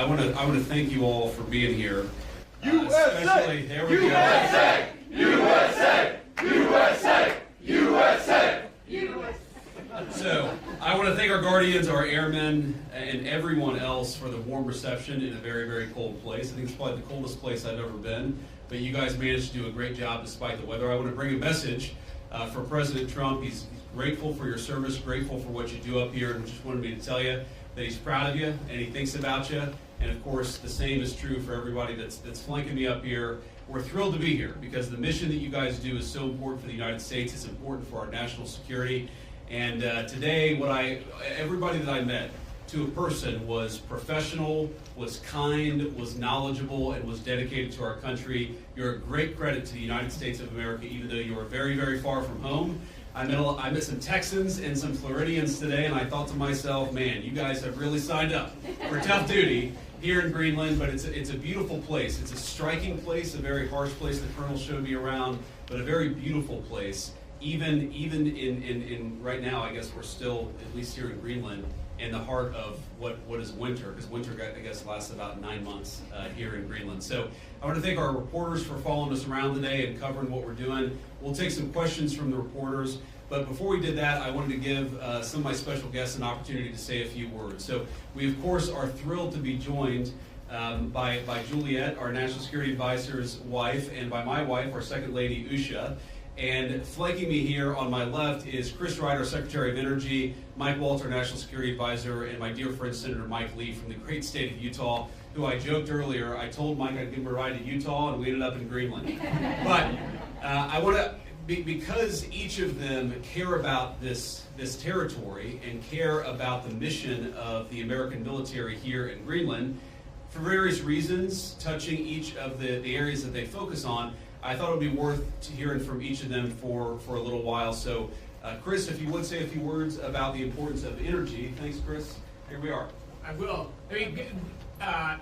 want to thank you all for being here. USA! There we USA! USA! USA! USA! So, I want to thank our Guardians, our airmen, and everyone else for the warm reception in a very, very cold place. I think it's probably the coldest place I've ever been, but you guys managed to do a great job despite the weather. I want to bring a message for President Trump. He's grateful for your service, grateful for what you do up here, and just wanted me to tell you that he's proud of you and he thinks about you. And of course, the same is true for everybody that's flanking me up here. We're thrilled to be here because the mission that you guys do is so important for the United States. It's important for our national security. And today, everybody that I met, to a person, was professional, was kind, was knowledgeable, and was dedicated to our country. You're a great credit to the United States of America, even though you are very, very far from home. I met some Texans and some Floridians today, and I thought to myself, man, you guys have really signed up for tough duty here in Greenland, but it's a beautiful place. It's a striking place, a very harsh place. The Colonel showed me around, but a very beautiful place. Even in right now, I guess we're still, at least here in Greenland, in the heart of what is winter, because winter, I guess, lasts about 9 months here in Greenland. So I want to thank our reporters for following us around today and covering what we're doing. We'll take some questions from the reporters, but before we did that, I wanted to give some of my special guests an opportunity to say a few words. So we, of course, are thrilled to be joined by Juliet, our National Security Advisor's wife, and by my wife, our Second Lady Usha. And flanking me here on my left is Chris Wright, our Secretary of Energy, Mike Waltz, our National Security Advisor, and my dear friend Senator Mike Lee from the great state of Utah, who I joked earlier, I told Mike I'd give him a ride to Utah, and we ended up in Greenland. But I want to, because each of them care about this territory and care about the mission of the American military here in Greenland, for various reasons, touching each of the areas that they focus on, I thought it would be worth hearing from each of them for a little while. So, Chris, if you would say a few words about the importance of energy. Thanks, Chris. Here we are. I will. Let me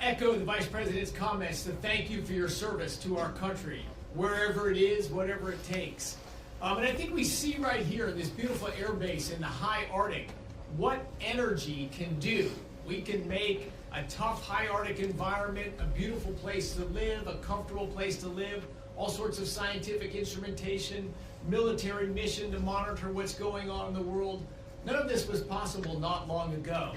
echo the Vice President's comments to thank you for your service to our country, wherever it is, whatever it takes. And I think we see right here in this beautiful air base in the high Arctic what energy can do. We can make a tough high Arctic environment a beautiful place to live, a comfortable place to live, all sorts of scientific instrumentation, military mission to monitor what's going on in the world. None of this was possible not long ago.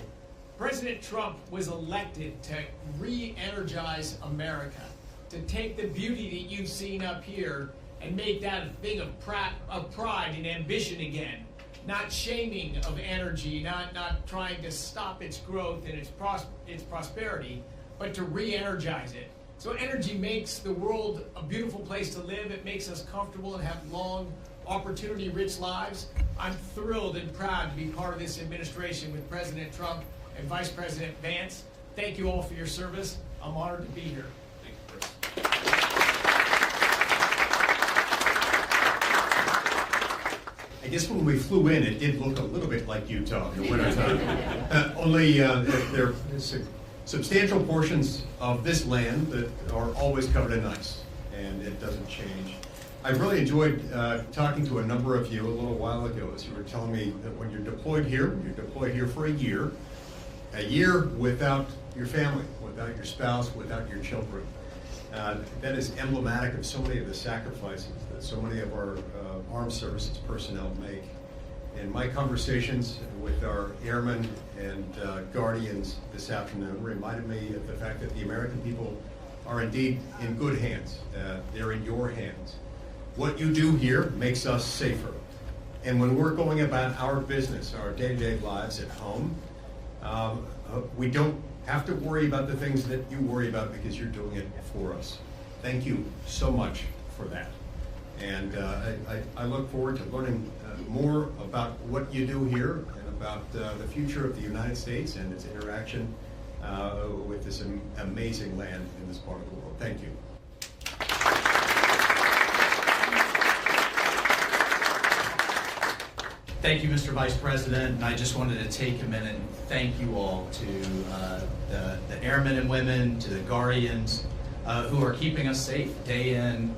President Trump was elected to re-energize America, to take the beauty that you've seen up here and make that a thing of pride and ambition again. Not shaming of energy, not trying to stop its growth and its prosperity, but to re-energize it. So energy makes the world a beautiful place to live. It makes us comfortable and have long, opportunity-rich lives. I'm thrilled and proud to be part of this administration with President Trump and Vice President Vance. Thank you all for your service. I'm honored to be here. Thank you, Chris. I guess when we flew in, it did look a little bit like Utah in the wintertime. Only there are substantial portions of this land that are always covered in ice, and it doesn't change. I really enjoyed talking to a number of you a little while ago as you were telling me that when you're deployed here for a year without your family, without your spouse, without your children. That is emblematic of so many of the sacrifices that so many of our armed services personnel make. And my conversations with our airmen and Guardians this afternoon reminded me of the fact that the American people are indeed in good hands. They're in your hands. What you do here makes us safer. And when we're going about our business, our day-to-day lives at home, we don't have to worry about the things that you worry about because you're doing it for us. Thank you so much for that. And I look forward to learning more about what you do here and about the future of the United States and its interaction with this amazing land in this part of the world. Thank you. Thank you, Mr. Vice President, and I just wanted to take a minute and thank you all to the airmen and women, to the Guardians who are keeping us safe day in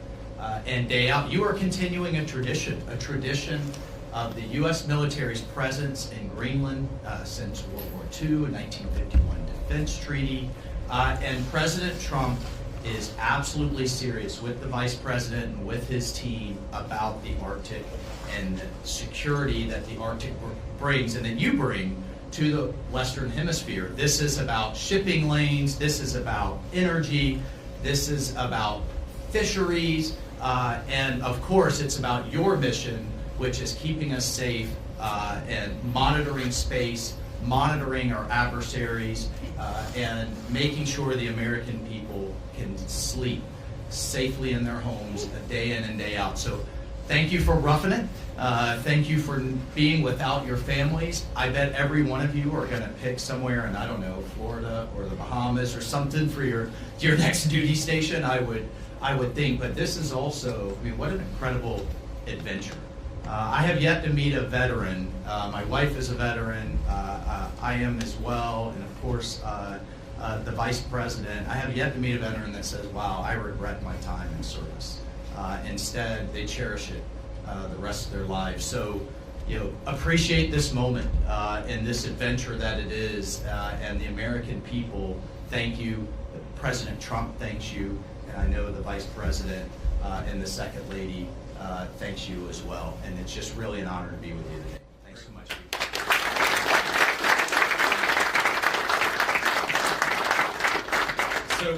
and day out. You are continuing a tradition of the U.S. military's presence in Greenland since World War II, a 1951 defense treaty, And President Trump is absolutely serious with the Vice President and with his team about the Arctic and the security that the Arctic brings and that you bring to the Western Hemisphere. This is about shipping lanes, this is about energy, this is about fisheries, and of course it's about your mission, which is keeping us safe and monitoring space, monitoring our adversaries, and making sure the American people can sleep safely in their homes day in and day out. So thank you for roughing it. Thank you for being without your families. I bet every one of you are going to pick somewhere in, I don't know, Florida or the Bahamas or something for your next duty station, I would think. But this is also, I mean, what an incredible adventure. I have yet to meet a veteran. My wife is a veteran. I am as well. And of course, the Vice President. I have yet to meet a veteran that says, wow, I regret my time in service. Instead, they cherish it the rest of their lives. So, appreciate this moment and this adventure that it is. And the American people, thank you. President Trump thanks you. And I know the Vice President and the Second Lady thanks you as well. And it's just really an honor to be with you today. Thanks so much.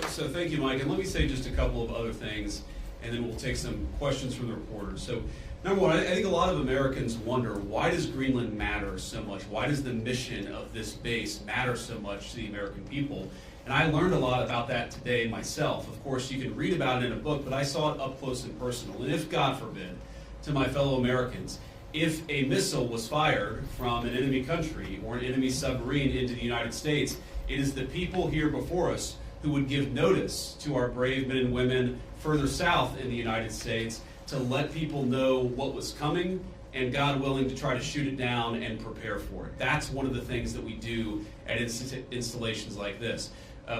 So thank you, Mike. And let me say just a couple of other things, and then we'll take some questions from the reporters. So number one, I think a lot of Americans wonder, why does Greenland matter so much? Why does the mission of this base matter so much to the American people? And I learned a lot about that today myself. Of course, you can read about it in a book, but I saw it up close and personal. And if, God forbid, to my fellow Americans, if a missile was fired from an enemy country or an enemy submarine into the United States, it is the people here before us who would give notice to our brave men and women further south in the United States to let people know what was coming and, God willing, to try to shoot it down and prepare for it. That's one of the things that we do at installations like this.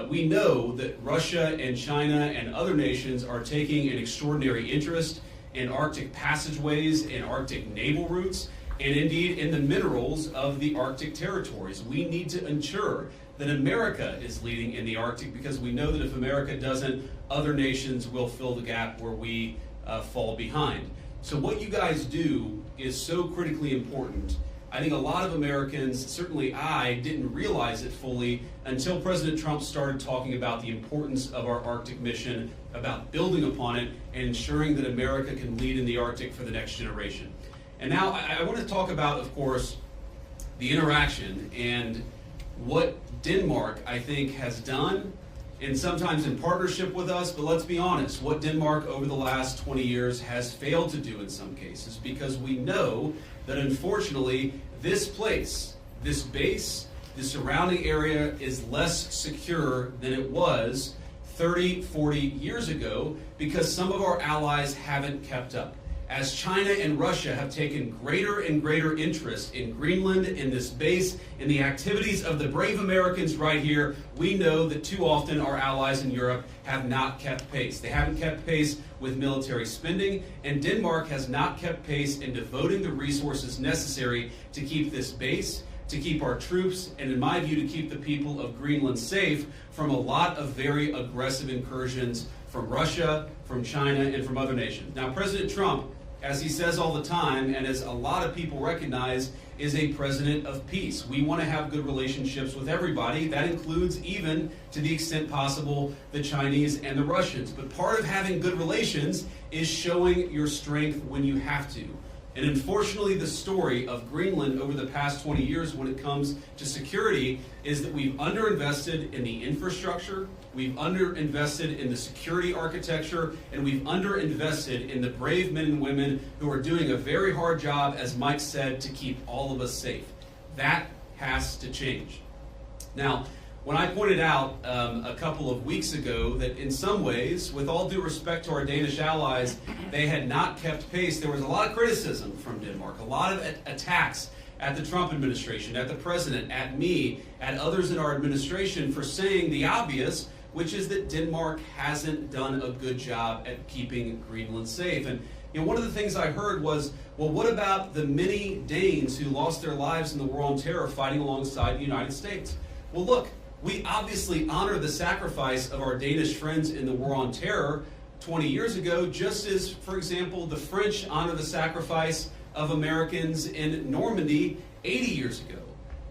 We know that Russia and China and other nations are taking an extraordinary interest in Arctic passageways and Arctic naval routes, and indeed in the minerals of the Arctic territories. We need to ensure that America is leading in the Arctic, because we know that if America doesn't, other nations will fill the gap where we fall behind. So what you guys do is so critically important. I think a lot of Americans, certainly I, didn't realize it fully until President Trump started talking about the importance of our Arctic mission, about building upon it, and ensuring that America can lead in the Arctic for the next generation. And now I want to talk about, of course, the interaction and what Denmark, I think, has done, and sometimes in partnership with us, but let's be honest, what Denmark over the last 20 years has failed to do in some cases, because we know that unfortunately this place, this base, the surrounding area is less secure than it was 30, 40 years ago, because some of our allies haven't kept up. As China and Russia have taken greater and greater interest in Greenland, in this base, in the activities of the brave Americans right here, we know that too often our allies in Europe have not kept pace. They haven't kept pace with military spending, and Denmark has not kept pace in devoting the resources necessary to keep this base, to keep our troops, and in my view, to keep the people of Greenland safe from a lot of very aggressive incursions from Russia, from China, and from other nations. Now, President Trump, as he says all the time, and as a lot of people recognize, is a president of peace. We want to have good relationships with everybody. That includes, even to the extent possible, the Chinese and the Russians. But part of having good relations is showing your strength when you have to. And unfortunately, the story of Greenland over the past 20 years when it comes to security is that we've underinvested in the infrastructure, we've underinvested in the security architecture, and we've underinvested in the brave men and women who are doing a very hard job, as Mike said, to keep all of us safe. That has to change. Now, when I pointed out a couple of weeks ago that in some ways, with all due respect to our Danish allies, they had not kept pace, there was a lot of criticism from Denmark, a lot of attacks at the Trump administration, at the president, at me, at others in our administration for saying the obvious, which is that Denmark hasn't done a good job at keeping Greenland safe. And one of the things I heard was, well, what about the many Danes who lost their lives in the war on terror fighting alongside the United States? Well, look, We obviously honor the sacrifice of our Danish friends in the War on Terror 20 years ago, just as, for example, the French honor the sacrifice of Americans in Normandy 80 years ago.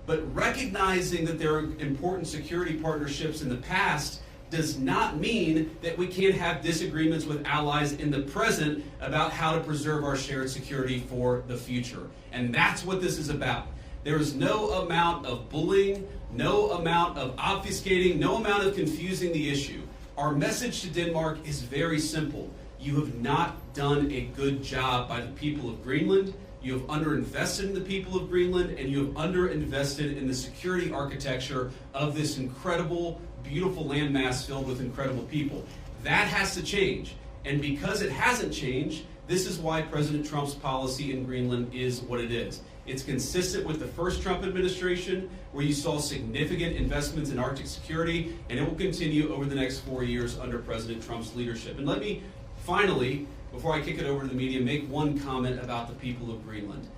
But recognizing that there are important security partnerships in the past does not mean that we can't have disagreements with allies in the present about how to preserve our shared security for the future. And that's what this is about. There is no amount of bullying, no amount of obfuscating, no amount of confusing the issue. Our message to Denmark is very simple. You have not done a good job by the people of Greenland. You have underinvested in the people of Greenland, and you have underinvested in the security architecture of this incredible, beautiful landmass filled with incredible people. That has to change. And because it hasn't changed, this is why President Trump's policy in Greenland is what it is. It's consistent with the first Trump administration, where you saw significant investments in Arctic security, and it will continue over the next 4 years under President Trump's leadership. And let me finally, before I kick it over to the media, make one comment about the people of Greenland.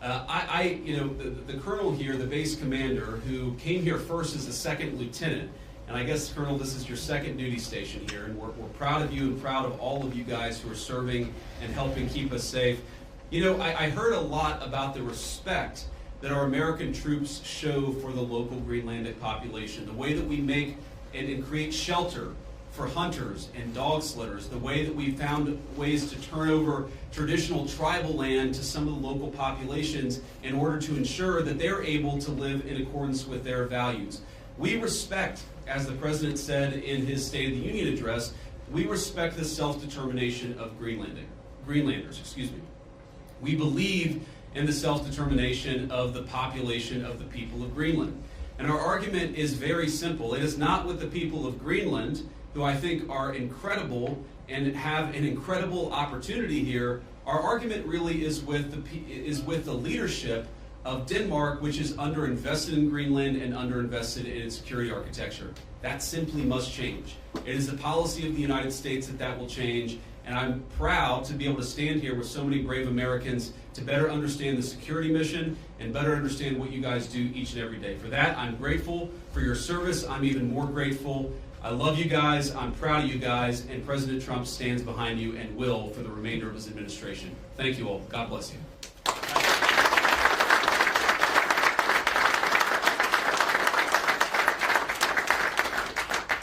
The colonel here, the base commander, who came here first as a second lieutenant, and I guess, Colonel, this is your second duty station here, and we're proud of you and proud of all of you guys who are serving and helping keep us safe. You know, I heard a lot about the respect that our American troops show for the local Greenlandic population, the way that we make and create shelter for hunters and dog sledders, the way that we found ways to turn over traditional tribal land to some of the local populations in order to ensure that they're able to live in accordance with their values. We respect, as the President said in his State of the Union address, we respect the self-determination of Greenlanders. We believe in the self-determination of the population of the people of Greenland. And our argument is very simple. It is not with the people of Greenland, who I think are incredible and have an incredible opportunity here. Our argument really is with the leadership of Denmark, which is underinvested in Greenland and underinvested in its security architecture. That simply must change. It is the policy of the United States that will change, and I'm proud to be able to stand here with so many brave Americans to better understand the security mission and better understand what you guys do each and every day. For that, I'm grateful for your service. I'm even more grateful. I love you guys, I'm proud of you guys, and President Trump stands behind you and will for the remainder of his administration. Thank you all. God bless you.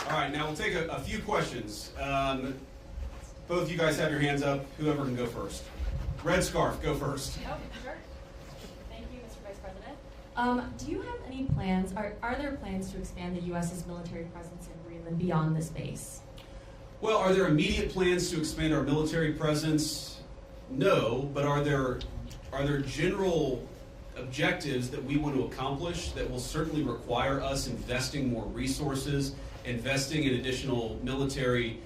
All right, now we'll take a few questions. Both of you guys have your hands up. Whoever can go first. Red scarf, go first. Oh, sure. Thank you, Mr. Vice President. Do you have any plans, are there plans to expand the U.S.'s military presence in Greenland beyond this base? Well, are there immediate plans to expand our military presence? No, but are there general objectives that we want to accomplish that will certainly require us investing more resources, investing in additional military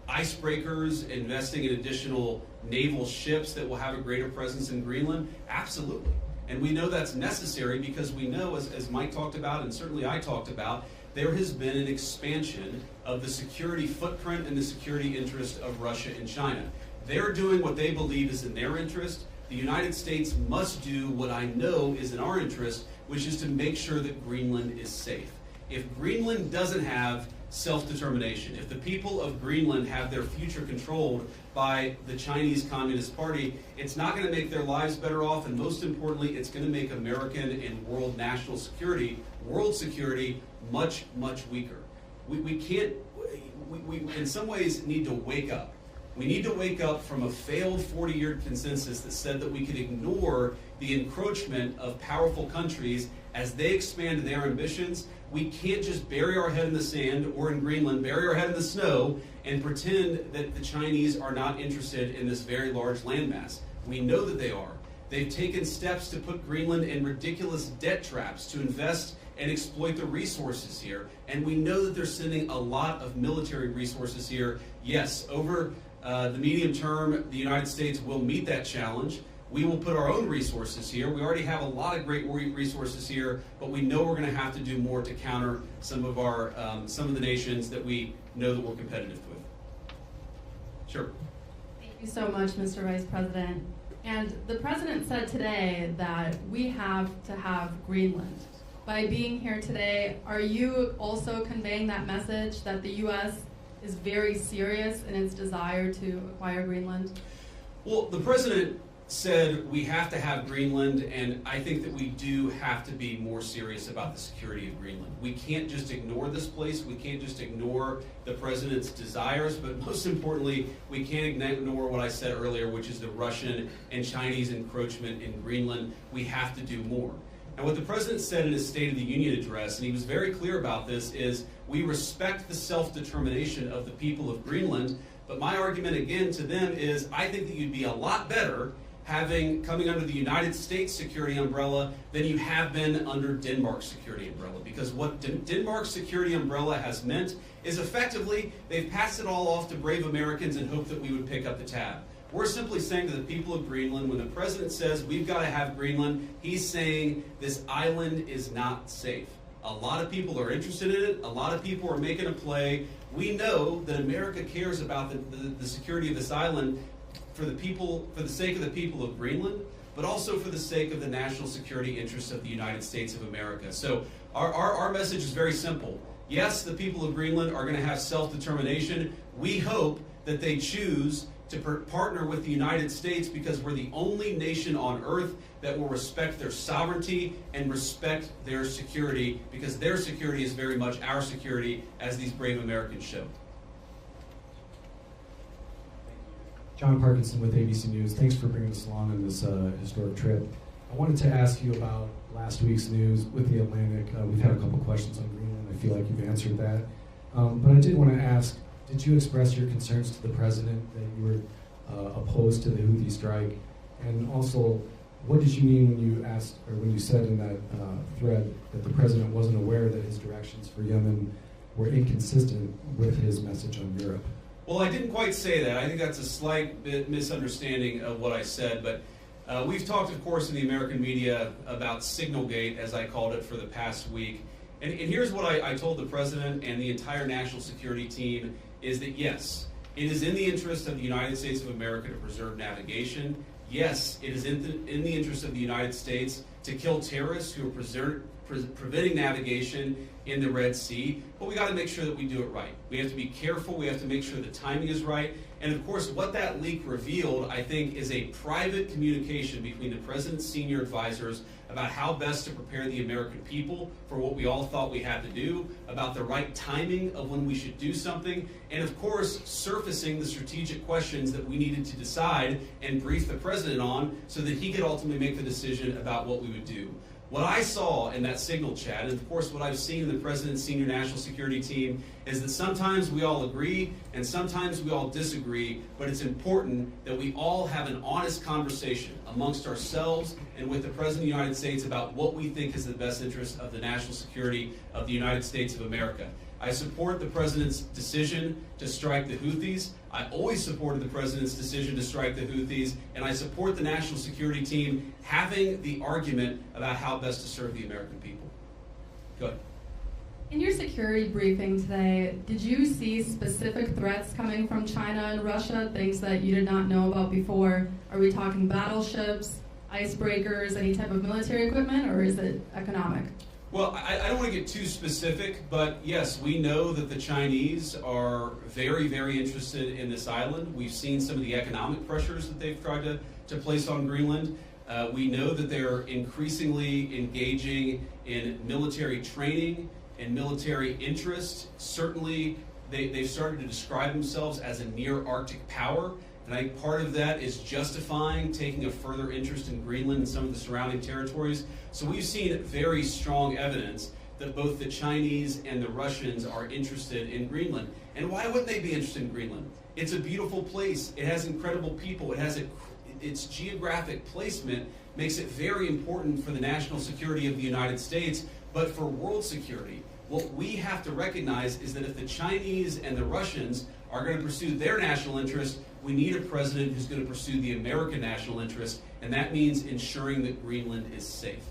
icebreakers, investing in additional naval ships that will have a greater presence in Greenland? Absolutely. And we know that's necessary because we know, as Mike talked about and certainly I talked about, there has been an expansion of the security footprint and the security interest of Russia and China. They're doing what they believe is in their interest. The United States must do what I know is in our interest, which is to make sure that Greenland is safe. If Greenland doesn't have self-determination, if the people of Greenland have their future controlled by the Chinese Communist Party, it's not going to make their lives better off, and most importantly, it's going to make American and world national security, world security, much, much weaker. We in some ways need to wake up. We need to wake up from a failed 40-year consensus that said that we could ignore the encroachment of powerful countries as they expand their ambitions. We can't just bury our head in the sand, or in Greenland, bury our head in the snow and pretend that the Chinese are not interested in this very large landmass. We know that they are. They've taken steps to put Greenland in ridiculous debt traps to invest and exploit the resources here. And we know that they're sending a lot of military resources here. Yes, over the medium term, the United States will meet that challenge. We will put our own resources here. We already have a lot of great resources here, but we know we're going to have to do more to counter some of the nations that we know that we're competitive with. Sure. Thank you so much, Mr. Vice President. And the President said today that we have to have Greenland. by being here today, are you also conveying that message that the U.S. is very serious in its desire to acquire Greenland? Well, the president said we have to have Greenland, and I think that we do have to be more serious about the security of Greenland. We can't just ignore this place. We can't just ignore the president's desires, but most importantly, we can't ignore what I said earlier, which is the Russian and Chinese encroachment in Greenland. We have to do more. And what the president said in his State of the Union address, and he was very clear about this, is we respect the self-determination of the people of Greenland, but my argument again to them is I think that you'd be a lot better coming under the United States security umbrella than you have been under Denmark's security umbrella. Because what Denmark's security umbrella has meant is effectively they've passed it all off to brave Americans and hope that we would pick up the tab. We're simply saying to the people of Greenland, when the president says we've got to have Greenland, he's saying this island is not safe. A lot of people are interested in it. A lot of people are making a play. We know that America cares about the security of this island for the sake of the people of Greenland, but also for the sake of the national security interests of the United States of America. So our message is very simple. Yes, the people of Greenland are going to have self-determination. We hope that they choose to partner with the United States because we're the only nation on earth that will respect their sovereignty and respect their security, because their security is very much our security, as these brave Americans show. John Parkinson with ABC News. Thanks for bringing us along on this historic trip. I wanted to ask you about last week's news with the Atlantic. We've had a couple questions on Greenland. I feel like you've answered that. But I did want to ask, did you express your concerns to the president that you were opposed to the Houthi strike? And also, what did you mean when you asked, or when you said in that thread that the president wasn't aware that his directions for Yemen were inconsistent with his message on Europe? Well, I didn't quite say that. I think that's a slight bit misunderstanding of what I said, but we've talked, of course, in the American media about Signalgate, as I called it, for the past week. And here's what I told the president and the entire national security team, is that yes, it is in the interest of the United States of America to preserve navigation. Yes, it is in the interest of the United States to kill terrorists who are preventing navigation in the Red Sea, but we got to make sure that we do it right. We have to be careful. We have to make sure the timing is right. And of course, what that leak revealed, I think, is a private communication between the president's senior advisors about how best to prepare the American people for what we all thought we had to do, about the right timing of when we should do something, and of course, surfacing the strategic questions that we needed to decide and brief the president on so that he could ultimately make the decision about what we would do. What I saw in that Signal chat, and of course what I've seen in the President's senior national security team, is that sometimes we all agree and sometimes we all disagree, but it's important that we all have an honest conversation amongst ourselves and with the President of the United States about what we think is the best interest of the national security of the United States of America. I support the President's decision to strike the Houthis. I always supported the President's decision to strike the Houthis, and I support the national security team having the argument about how best to serve the American people. Go ahead. In your security briefing today, did you see specific threats coming from China and Russia, things that you did not know about before? Are we talking battleships, icebreakers, any type of military equipment, or is it economic? Well, I don't want to get too specific, but yes, we know that the Chinese are very, very interested in this island. We've seen some of the economic pressures that they've tried to place on Greenland. We know that they're increasingly engaging in military training and military interest. Certainly, they've started to describe themselves as a near-Arctic power. And I think part of that is justifying taking a further interest in Greenland and some of the surrounding territories. So we've seen very strong evidence that both the Chinese and the Russians are interested in Greenland. And why wouldn't they be interested in Greenland? It's a beautiful place. It has incredible people. It has its geographic placement makes it very important for the national security of the United States, but for world security. What we have to recognize is that if the Chinese and the Russians are going to pursue their national interest, we need a president who's going to pursue the American national interest, and that means ensuring that Greenland is safe.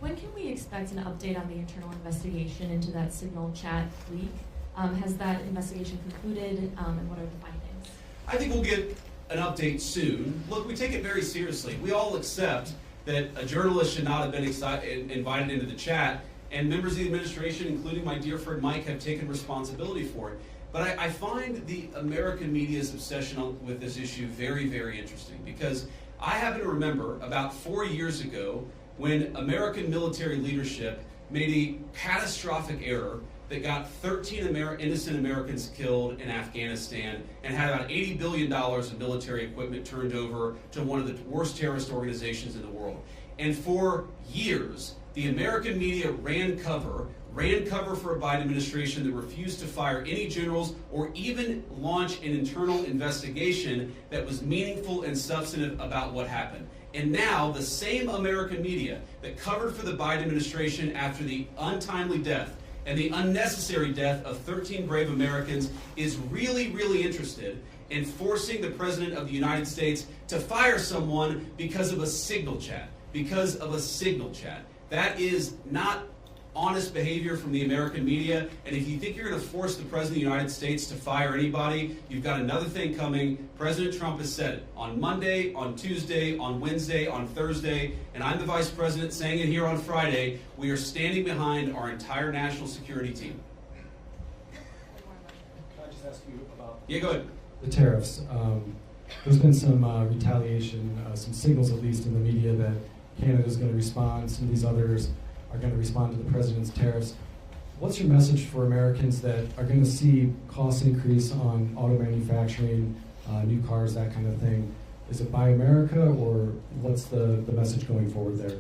When can we expect an update on the internal investigation into that Signal chat leak? Has that investigation concluded, and what are the findings? I think we'll get an update soon. Look, we take it very seriously. We all accept that a journalist should not have been invited into the chat, and members of the administration, including my dear friend Mike, have taken responsibility for it. But I find the American media's obsession with this issue very, very interesting, because I happen to remember about 4 years ago when American military leadership made a catastrophic error that got 13 innocent Americans killed in Afghanistan and had about $80 billion of military equipment turned over to one of the worst terrorist organizations in the world. And for years, the American media ran cover for a Biden administration that refused to fire any generals or even launch an internal investigation that was meaningful and substantive about what happened. And now the same American media that covered for the Biden administration after the untimely death and the unnecessary death of 13 brave Americans is really, really interested in forcing the President of the United States to fire someone because of a signal chat. Because of a signal chat. That is not honest behavior from the American media, and if you think you're going to force the President of the United States to fire anybody, you've got another thing coming. President Trump has said it on Monday, on Tuesday, on Wednesday, on Thursday, and I'm the Vice President saying it here on Friday. We are standing behind our entire national security team. Can I just ask you about Yeah, go ahead. the tariffs? There's been some retaliation, some signals at least in the media that Canada's going to respond, some of these others are going to respond to the president's tariffs. What's your message for Americans that are going to see costs increase on auto manufacturing, new cars, that kind of thing? Is it Buy America, or what's the message going forward there?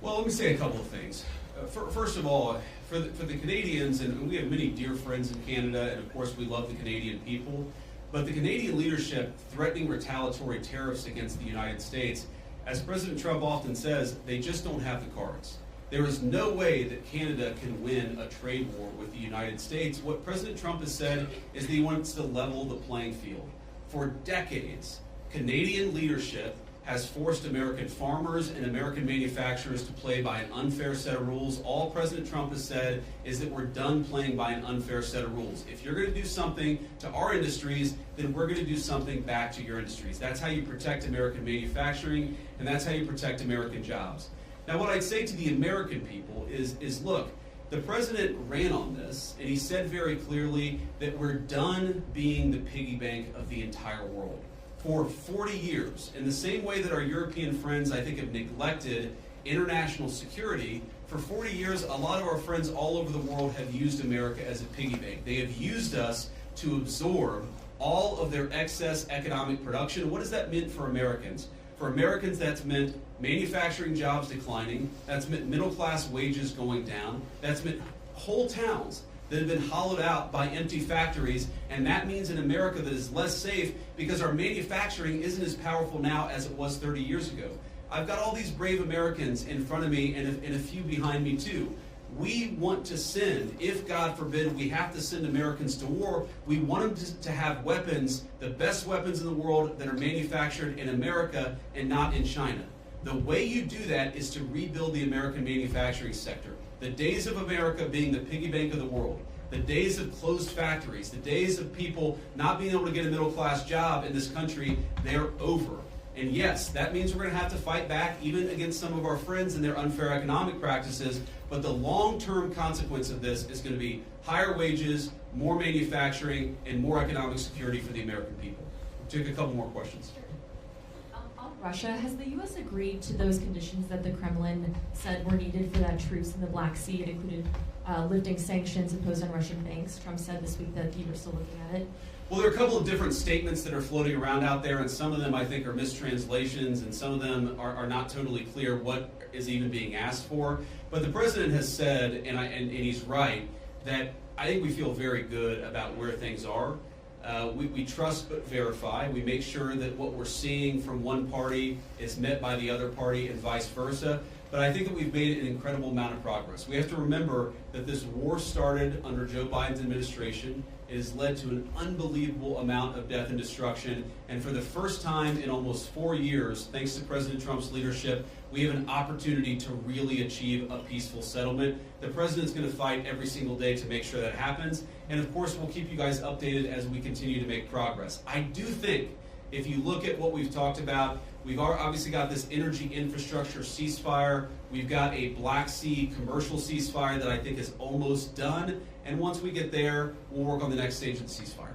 Well, let me say a couple of things. First of all, for the Canadians, and we have many dear friends in Canada, and of course we love the Canadian people, but the Canadian leadership threatening retaliatory tariffs against the United States, as President Trump often says, they just don't have the cards. There is no way that Canada can win a trade war with the United States. What President Trump has said is that he wants to level the playing field. For decades, Canadian leadership has forced American farmers and American manufacturers to play by an unfair set of rules. All President Trump has said is that we're done playing by an unfair set of rules. If you're going to do something to our industries, then we're going to do something back to your industries. That's how you protect American manufacturing, and that's how you protect American jobs. Now, what I'd say to the American people is look, the president ran on this, and he said very clearly that we're done being the piggy bank of the entire world. For 40 years, in the same way that our European friends, I think, have neglected international security, for 40 years, a lot of our friends all over the world have used America as a piggy bank. They have used us to absorb all of their excess economic production. What has that meant for Americans? For Americans, that's meant manufacturing jobs declining, that's meant middle-class wages going down, that's meant whole towns that have been hollowed out by empty factories, and that means an America that is less safe because our manufacturing isn't as powerful now as it was 30 years ago. I've got all these brave Americans in front of me and a few behind me too. We want to send, if God forbid we have to send Americans to war, we want them to have weapons, the best weapons in the world that are manufactured in America and not in China. The way you do that is to rebuild the American manufacturing sector. The days of America being the piggy bank of the world, the days of closed factories, the days of people not being able to get a middle-class job in this country, they're over. And yes, that means we're going to have to fight back even against some of our friends and their unfair economic practices, but the long-term consequence of this is going to be higher wages, more manufacturing, and more economic security for the American people. We'll take a couple more questions. On Russia, has the U.S. agreed to those conditions that the Kremlin said were needed for that truce in the Black Sea? It included lifting sanctions imposed on Russian banks. Trump said this week that you were still looking at it. Well, there are a couple of different statements that are floating around out there, and some of them I think are mistranslations, and some of them are not totally clear what is even being asked for. But the president has said, and he's right, that I think we feel very good about where things are. We trust but verify. We make sure that what we're seeing from one party is met by the other party and vice versa. But I think that we've made an incredible amount of progress. We have to remember that this war started under Joe Biden's administration. It has led to an unbelievable amount of death and destruction. And for the first time in almost 4 years, thanks to President Trump's leadership, we have an opportunity to really achieve a peaceful settlement. The president's going to fight every single day to make sure that happens. And of course, we'll keep you guys updated as we continue to make progress. I do think If you look at what we've talked about, we've obviously got this energy infrastructure ceasefire. We've got a Black Sea commercial ceasefire that I think is almost done. And once we get there, we'll work on the next stage of the ceasefire.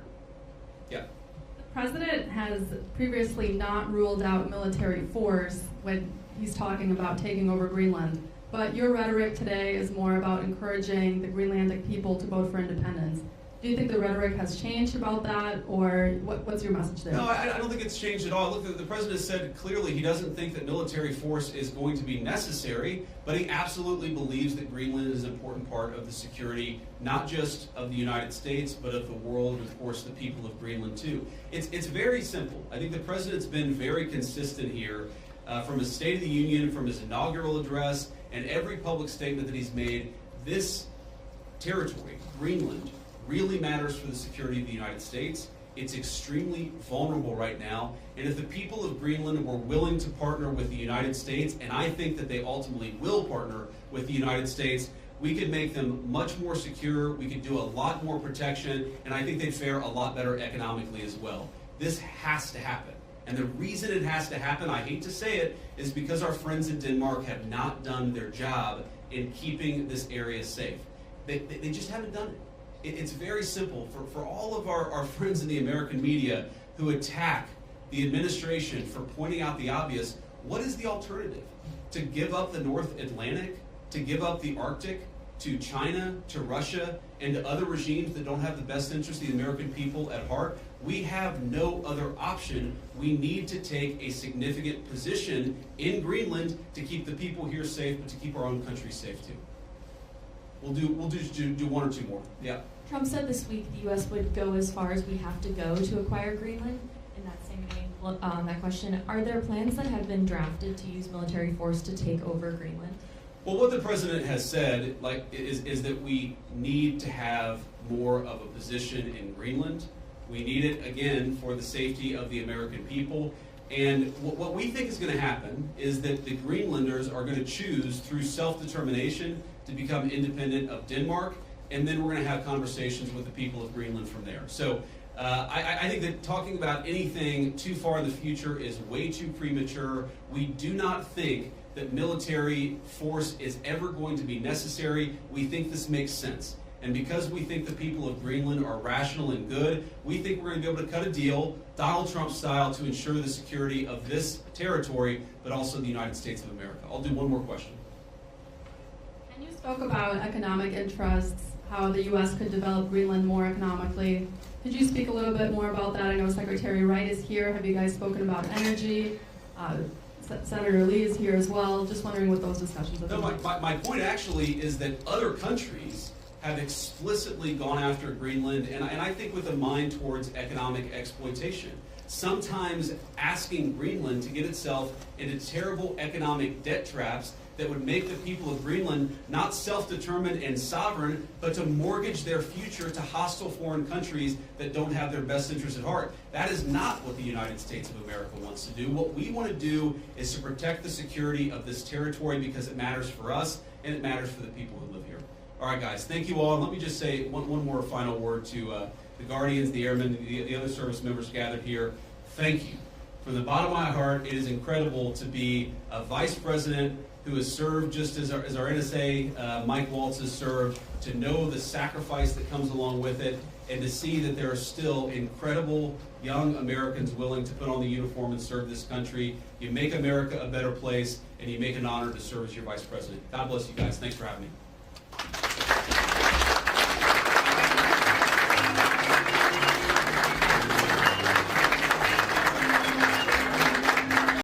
Yeah. The president has previously not ruled out military force when he's talking about taking over Greenland. But your rhetoric today is more about encouraging the Greenlandic people to vote for independence. Do you think the rhetoric has changed about that, or what's your message there? No, I don't think it's changed at all. Look, the president said clearly he doesn't think that military force is going to be necessary, but he absolutely believes that Greenland is an important part of the security, not just of the United States, but of the world, and of course the people of Greenland too. It's very simple. I think the president's been very consistent here from his State of the Union, from his inaugural address, and every public statement that he's made. This territory, Greenland, really matters for the security of the United States. It's extremely vulnerable right now, and if the people of Greenland were willing to partner with the United States, and I think that they ultimately will partner with the United States, we could make them much more secure, we could do a lot more protection, and I think they'd fare a lot better economically as well. This has to happen. And the reason it has to happen, I hate to say it, is because our friends in Denmark have not done their job in keeping this area safe. They just haven't done it. It's very simple. For all of our friends in the American media who attack the administration for pointing out the obvious, what is the alternative? To give up the North Atlantic? To give up the Arctic? To China? To Russia? And to other regimes that don't have the best interest of the American people at heart? We have no other option. We need to take a significant position in Greenland to keep the people here safe, but to keep our own country safe too. We'll do one or two more. Yeah. Trump said this week the U.S. would go as far as we have to go to acquire Greenland. In that same vein, that question, are there plans that have been drafted to use military force to take over Greenland? Well, what the president has said, is that we need to have more of a position in Greenland. We need it, again, for the safety of the American people. And what we think is going to happen is that the Greenlanders are going to choose through self-determination to become independent of Denmark, and then we're going to have conversations with the people of Greenland from there. So I think that talking about anything too far in the future is way too premature. We do not think that military force is ever going to be necessary. We think this makes sense. And because we think the people of Greenland are rational and good, we think we're going to be able to cut a deal, Donald Trump style, to ensure the security of this territory, but also the United States of America. I'll do one more question. And you spoke about economic interests, how the U.S. could develop Greenland more economically. Could you speak a little bit more about that? I know Secretary Wright is here. Have you guys spoken about energy? Senator Lee is here as well. Just wondering what those discussions have been. No, my point actually is that other countries have explicitly gone after Greenland, and I think with a mind towards economic exploitation. Sometimes asking Greenland to get itself into terrible economic debt traps that would make the people of Greenland not self-determined and sovereign, but to mortgage their future to hostile foreign countries that don't have their best interests at heart. That is not what the United States of America wants to do. What we want to do is to protect the security of this territory because it matters for us and it matters for the people who live here. All right, guys, thank you all. And let me just say one more final word to the Guardians, the Airmen, the other service members gathered here. Thank you. From the bottom of my heart, it is incredible to be a vice president who has served just as our NSA, Mike Waltz, has served, to know the sacrifice that comes along with it, and to see that there are still incredible young Americans willing to put on the uniform and serve this country. You make America a better place, and you make an honor to serve as your vice president. God bless you guys. Thanks for having me.